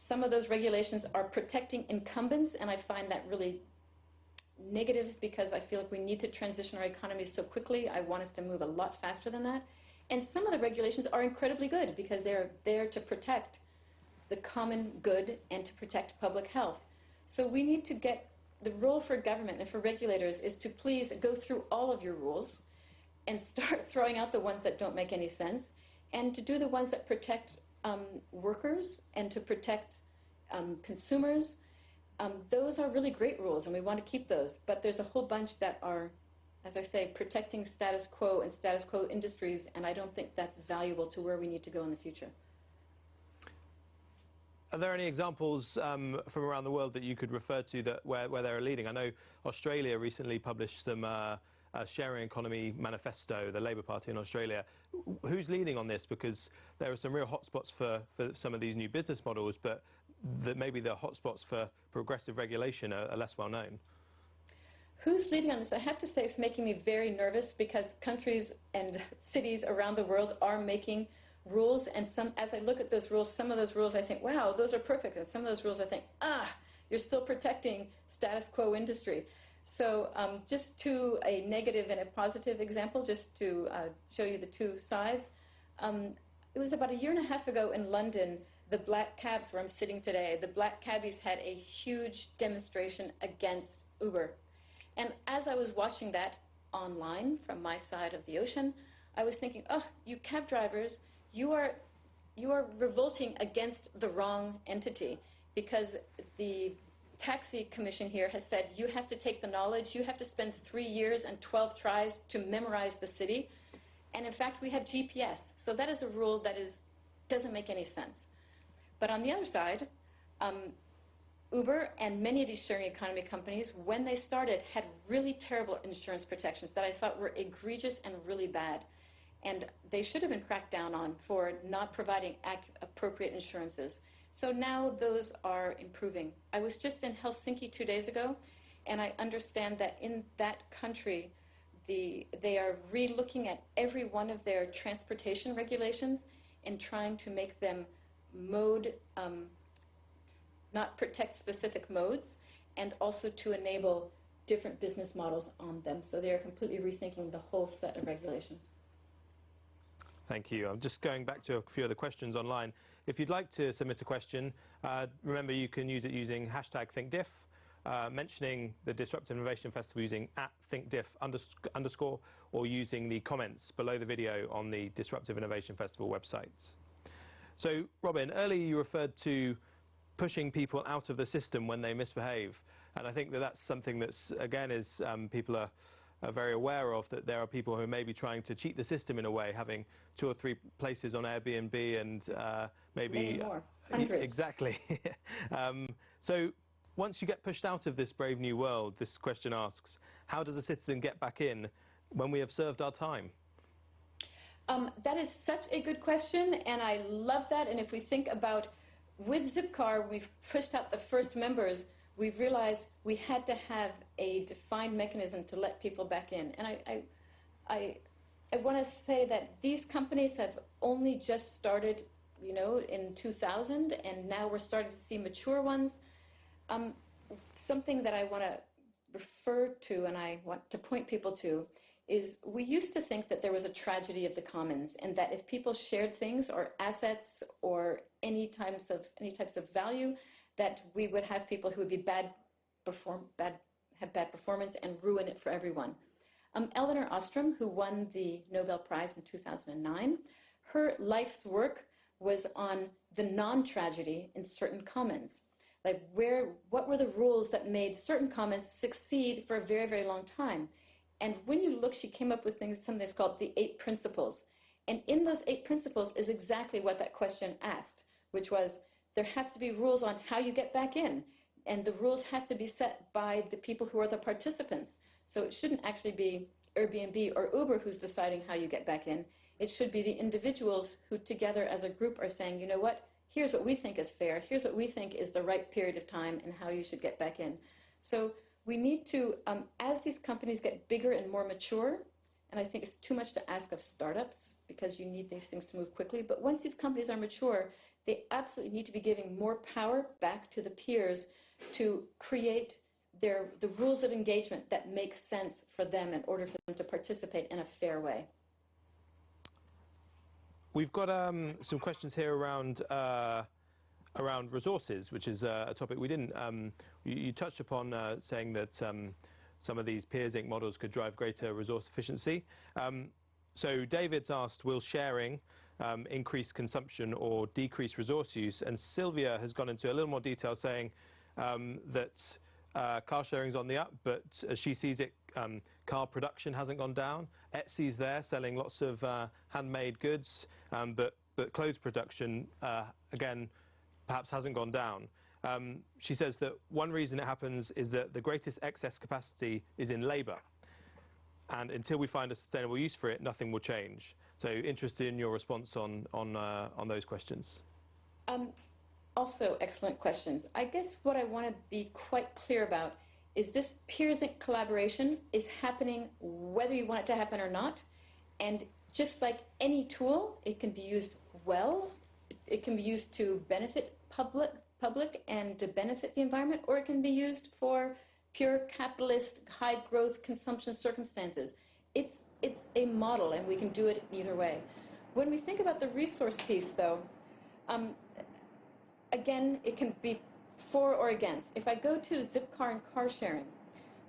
Some of those regulations are protecting incumbents, and I find that really negative because I feel like we need to transition our economy so quickly. I want us to move a lot faster than that. And some of the regulations are incredibly good because they're there to protect the common good and to protect public health. So we need to get the role for government and for regulators is to please go through all of your rules and start throwing out the ones that don't make any sense and to do the ones that protect workers and to protect consumers. Those are really great rules and we want to keep those, but there's a whole bunch that are, as I say, protecting status quo and status quo industries, and I don't think that's valuable to where we need to go in the future.
Are there any examples from around the world that you could refer to that where they're leading? I know Australia recently published some a sharing economy manifesto, the Labour Party in Australia. Who's leading on this? Because there are some real hotspots for some of these new business models, but maybe the hotspots for progressive regulation are less well known.
Who's leading on this? I have to say it's making me very nervous because countries and cities around the world are making rules, and as I look at those rules, some of those rules I think, wow, those are perfect, and some of those rules I think, you're still protecting status quo industry. So just to a negative and a positive example, just to show you the two sides. It was about a year and a half ago in London, the black cabs where I'm sitting today, the black cabbies had a huge demonstration against Uber. And as I was watching that online from my side of the ocean, I was thinking, oh, you cab drivers, you are revolting against the wrong entity, because the taxi commission here has said you have to take the knowledge, you have to spend 3 years and 12 tries to memorize the city, and in fact we have GPS. So that is a rule that doesn't make any sense. But on the other side, Uber and many of these sharing economy companies, when they started, had really terrible insurance protections that I thought were egregious and really bad. And they should have been cracked down on for not providing appropriate insurances. So now those are improving. I was just in Helsinki 2 days ago, and I understand that in that country, they are re-looking at every one of their transportation regulations and trying to make them not protect specific modes, and also to enable different business models on them. So they are completely rethinking the whole set of regulations.
Thank you. I'm just going back to a few of the questions online. If you'd like to submit a question, remember you can use it using hashtag ThinkDiff, mentioning the Disruptive Innovation Festival using @ThinkDiff _ or using the comments below the video on the Disruptive Innovation Festival website. So, Robin, earlier you referred to pushing people out of the system when they misbehave, and I think that that's something that's, again, is people are very aware of, that there are people who may be trying to cheat the system in a way, having 2 or 3 places on Airbnb and maybe
many more, hundreds.
Exactly. So once you get pushed out of this brave new world, this question asks, how does a citizen get back in when we have served our time?
That is such a good question, and I love that. And if we think about, with Zipcar, we've pushed out the first members. We've realized we had to have a defined mechanism to let people back in. And I want to say that these companies have only just started, you know, in 2000, and now we're starting to see mature ones. Something that I want to refer to and I want to point people to is we used to think that there was a tragedy of the commons, and that if people shared things or assets or any types of value, that we would have people who would be have bad performance and ruin it for everyone. Elinor Ostrom, who won the Nobel Prize in 2009, her life's work was on the non-tragedy in certain commons. Like what were the rules that made certain commons succeed for a very, very long time? And when you look, she came up with something that's called the 8 principles. And in those 8 principles is exactly what that question asked, which was, there have to be rules on how you get back in, and the rules have to be set by the people who are the participants. So it shouldn't actually be Airbnb or Uber who's deciding how you get back in. It should be the individuals who together as a group are saying, you know what, here's what we think is fair, here's what we think is the right period of time and how you should get back in. So we need to, as these companies get bigger and more mature, and I think it's too much to ask of startups because you need these things to move quickly, but once these companies are mature, they absolutely need to be giving more power back to the peers to create the rules of engagement that make sense for them in order for them to participate in a fair way.
We've got some questions here around resources, which is a topic we didn't. You touched upon saying that some of these peers Inc. models could drive greater resource efficiency. So David's asked, will sharing increase consumption or decrease resource use? And Sylvia has gone into a little more detail, saying that car sharing is on the up, but as she sees it, car production hasn't gone down. Etsy's there selling lots of handmade goods, but clothes production, again, perhaps hasn't gone down. She says that one reason it happens is that the greatest excess capacity is in labour. And until we find a sustainable use for it, nothing will change. So interested in your response on those questions.
Also excellent questions. I guess what I want to be quite clear about is this peers Inc. collaboration is happening whether you want it to happen or not. And just like any tool, it can be used well, it can be used to benefit public and to benefit the environment, or it can be used for pure capitalist, high-growth consumption circumstances. It's a model, and we can do it either way. When we think about the resource piece, though, again, it can be for or against. If I go to Zipcar and car sharing,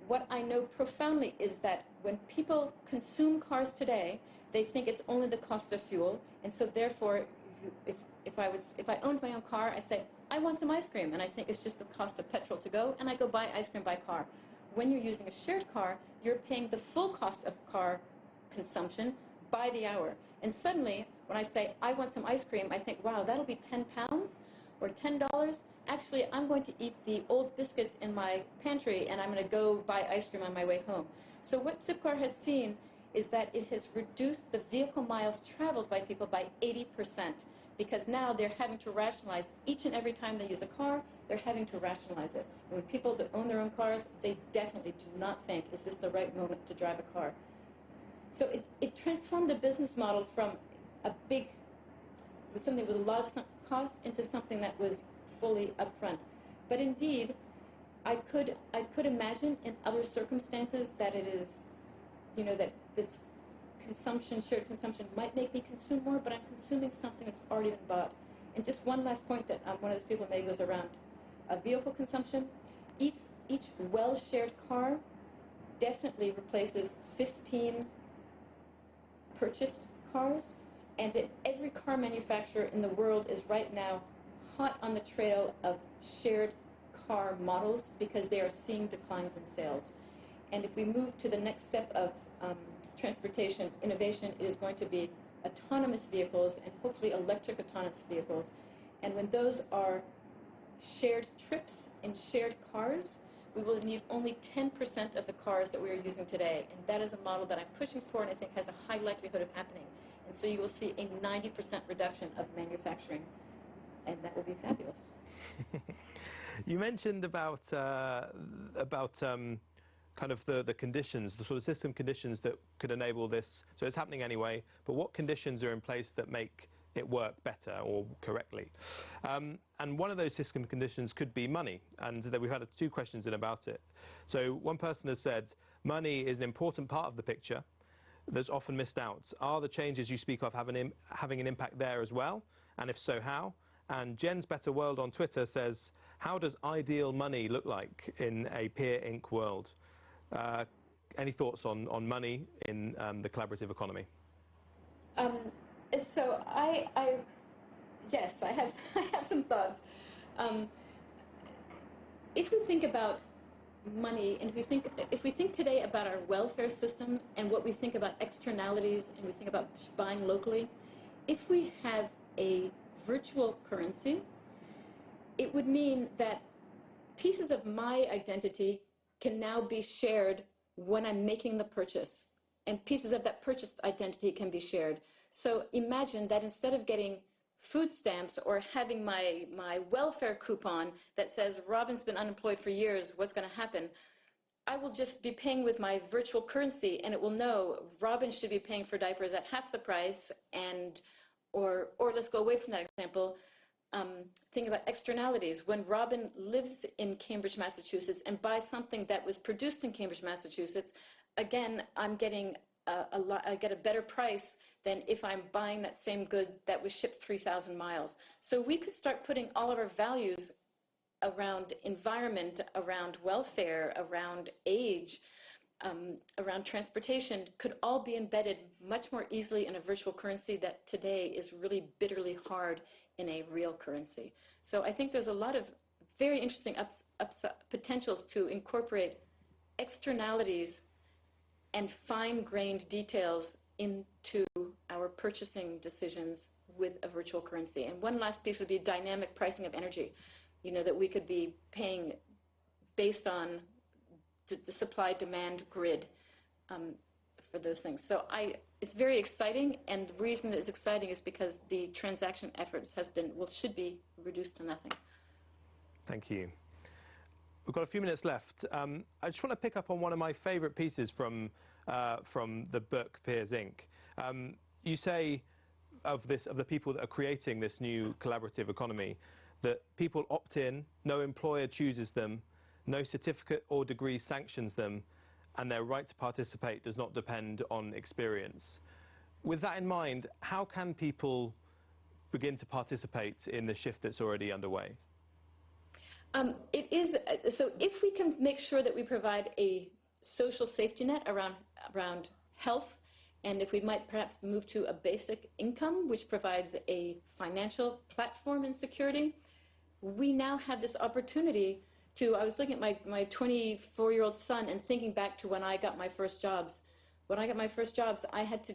what I know profoundly is that when people consume cars today, they think it's only the cost of fuel, and so therefore, if I owned my own car, I say, I want some ice cream, and I think it's just the cost of petrol to go, and I go buy ice cream by car. When you're using a shared car, you're paying the full cost of car consumption by the hour. And suddenly, when I say, I want some ice cream, I think, wow, that'll be 10 pounds or $10. Actually, I'm going to eat the old biscuits in my pantry, and I'm going to go buy ice cream on my way home. So what Zipcar has seen is that it has reduced the vehicle miles traveled by people by 80%. Because now they're having to rationalize each and every time they use a car, they're having to rationalize it. And with people that own their own cars, they definitely do not think, is this the right moment to drive a car? So it transformed the business model from something with a lot of cost into something that was fully upfront. But indeed, I could imagine in other circumstances that it is, you know, that this consumption, shared consumption, might make me consume more, but I'm consuming something that's already been bought. And just one last point that one of those people made was around vehicle consumption. Each well-shared car definitely replaces 15 purchased cars, and that every car manufacturer in the world is right now hot on the trail of shared car models because they are seeing declines in sales. And if we move to the next step of transportation innovation, it is going to be autonomous vehicles and hopefully electric autonomous vehicles. And when those are shared trips in shared cars, we will need only 10% of the cars that we are using today. And that is a model that I'm pushing for and I think has a high likelihood of happening. And so you will see a 90% reduction of manufacturing, and that will be fabulous.
You mentioned about kind of the conditions, the sort of system conditions that could enable this. So it's happening anyway, but what conditions are in place that make it work better or correctly? And one of those system conditions could be money, and we've had 2 questions in about it. So one person has said, money is an important part of the picture that's often missed out. Are the changes you speak of having an impact there as well? And if so, how? And Jen's Better World on Twitter says, how does ideal money look like in a peer Inc. world? Any thoughts on money in the collaborative economy?
So yes, I have some thoughts. If we think about money, and if we think today about our welfare system and what we think about externalities, and we think about buying locally, if we have a virtual currency, it would mean that pieces of my identity can now be shared when I'm making the purchase, and pieces of that purchased identity can be shared. So imagine that instead of getting food stamps or having my welfare coupon that says, Robin's been unemployed for years, what's going to happen? I will just be paying with my virtual currency, and it will know Robin should be paying for diapers at half the price, or let's go away from that example. Think about externalities. When Robin lives in Cambridge, Massachusetts, and buys something that was produced in Cambridge, Massachusetts, again, I get a better price than if I'm buying that same good that was shipped 3,000 miles. So we could start putting all of our values around environment, around welfare, around age, around transportation, could all be embedded much more easily in a virtual currency that today is really bitterly hard in a real currency. So I think there's a lot of very interesting potentials to incorporate externalities and fine-grained details into our purchasing decisions with a virtual currency. And one last piece would be dynamic pricing of energy, that we could be paying based on the supply-demand grid for those things. So it's very exciting, and the reason it's exciting is because the transaction efforts should be reduced to nothing.
Thank you. We've got a few minutes left. I just want to pick up on one of my favorite pieces from the book Peers Inc. You say of the people that are creating this new collaborative economy that people opt in, no employer chooses them, no certificate or degree sanctions them, and their right to participate does not depend on experience. With that in mind, how can people begin to participate in the shift that's already underway? So if we can make sure that we provide a social safety net around health, and if we might perhaps move to a basic income which provides a financial platform and security, we now have this opportunity to, I was looking at my 24-year-old son and thinking back to when I got my first jobs. When I got my first jobs, I had to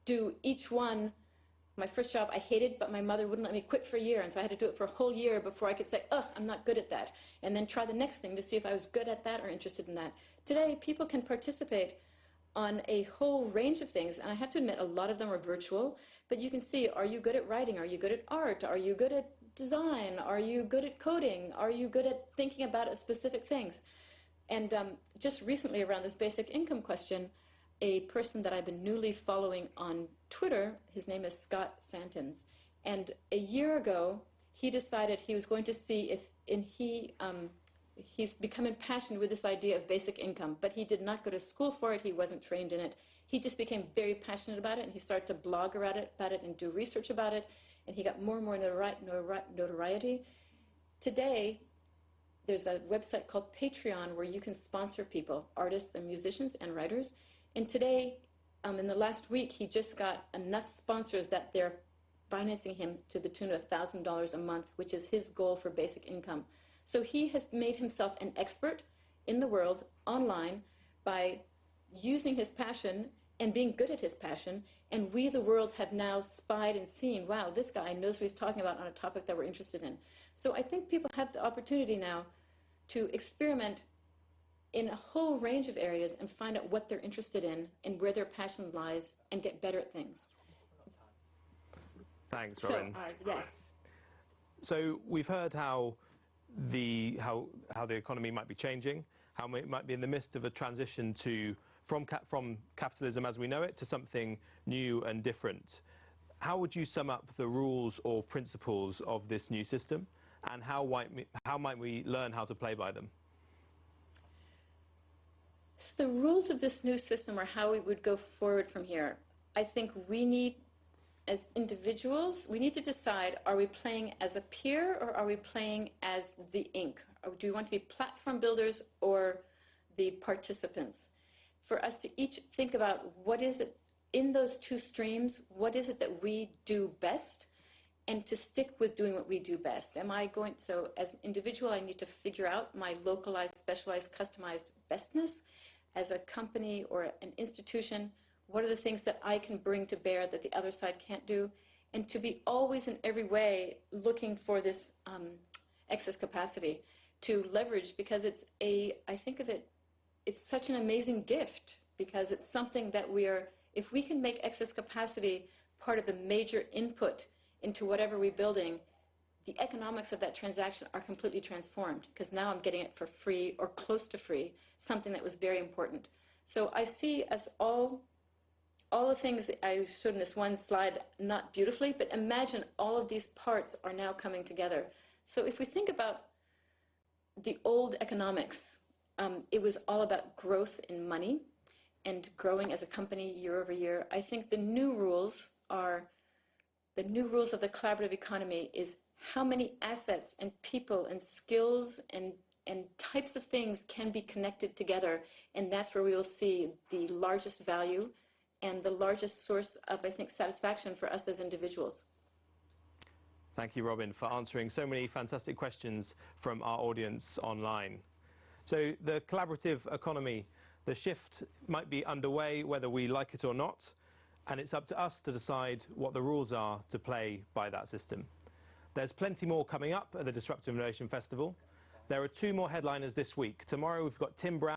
do each one. My first job I hated, but my mother wouldn't let me quit for a year, and so I had to do it for a whole year before I could say, oh, I'm not good at that, and then try the next thing to see if I was good at that or interested in that. Today, people can participate on a whole range of things, and I have to admit, a lot of them are virtual, but you can see, are you good at writing? Are you good at art? Are you good at design? Are you good at coding? Are you good at thinking about specific things? And just recently around this basic income question, a person that I've been newly following on Twitter, his name is Scott Santons, and a year ago he decided he was going to see if he's become impassioned with this idea of basic income, but he did not go to school for it, he wasn't trained in it,
he just became very passionate about it, and he started to blog about it and do research about it, and he got more and more notoriety. Today, there's a website called Patreon where you can sponsor people, artists and musicians and writers. And today, in the last week, he just got enough sponsors that they're financing him to the tune of $1,000 a month, which is his goal for basic income. So he has made himself an expert in the world online by using his passion and being good at his passion. And we, the world, have now spied and seen, wow, this guy knows what he's talking about on a topic that we're interested in. So I think people have the opportunity now to experiment in a whole range of areas and find out what they're interested in and where their passion lies and get better at things.
Thanks, Robin.
So, yes.
So we've heard how the economy might be changing, how it might be in the midst of a transition from capitalism as we know it to something new and different. How would you sum up the rules or principles of this new system, and how might we learn how to play by them?
So the rules of this new system are how we would go forward from here. I think we need, as individuals, we need to decide, are we playing as a peer or are we playing as the ink? Or do we want to be platform builders or the participants? For us to each think about what is it in those two streams, what is it that we do best, and to stick with doing what we do best. So as an individual, I need to figure out my localized, specialized, customized bestness. As a company or an institution, what are the things that I can bring to bear that the other side can't do? And to be always in every way looking for this excess capacity to leverage, because I think of it, it's such an amazing gift, because it's something that if we can make excess capacity part of the major input into whatever we're building, the economics of that transaction are completely transformed, because now I'm getting it for free or close to free, something that was very important. So I see us all the things that I showed in this one slide, not beautifully, but imagine all of these parts are now coming together. So if we think about the old economics, it was all about growth in money and growing as a company year over year. I think the new rules of the collaborative economy is how many assets and people and skills and types of things can be connected together, and that's where we will see the largest value and the largest source of, I think, satisfaction for us as individuals.
Thank you, Robin, for answering so many fantastic questions from our audience online. So the collaborative economy, the shift might be underway whether we like it or not, and it's up to us to decide what the rules are to play by that system. There's plenty more coming up at the Disruptive Innovation Festival. There are 2 more headliners this week. Tomorrow we've got Tim Brown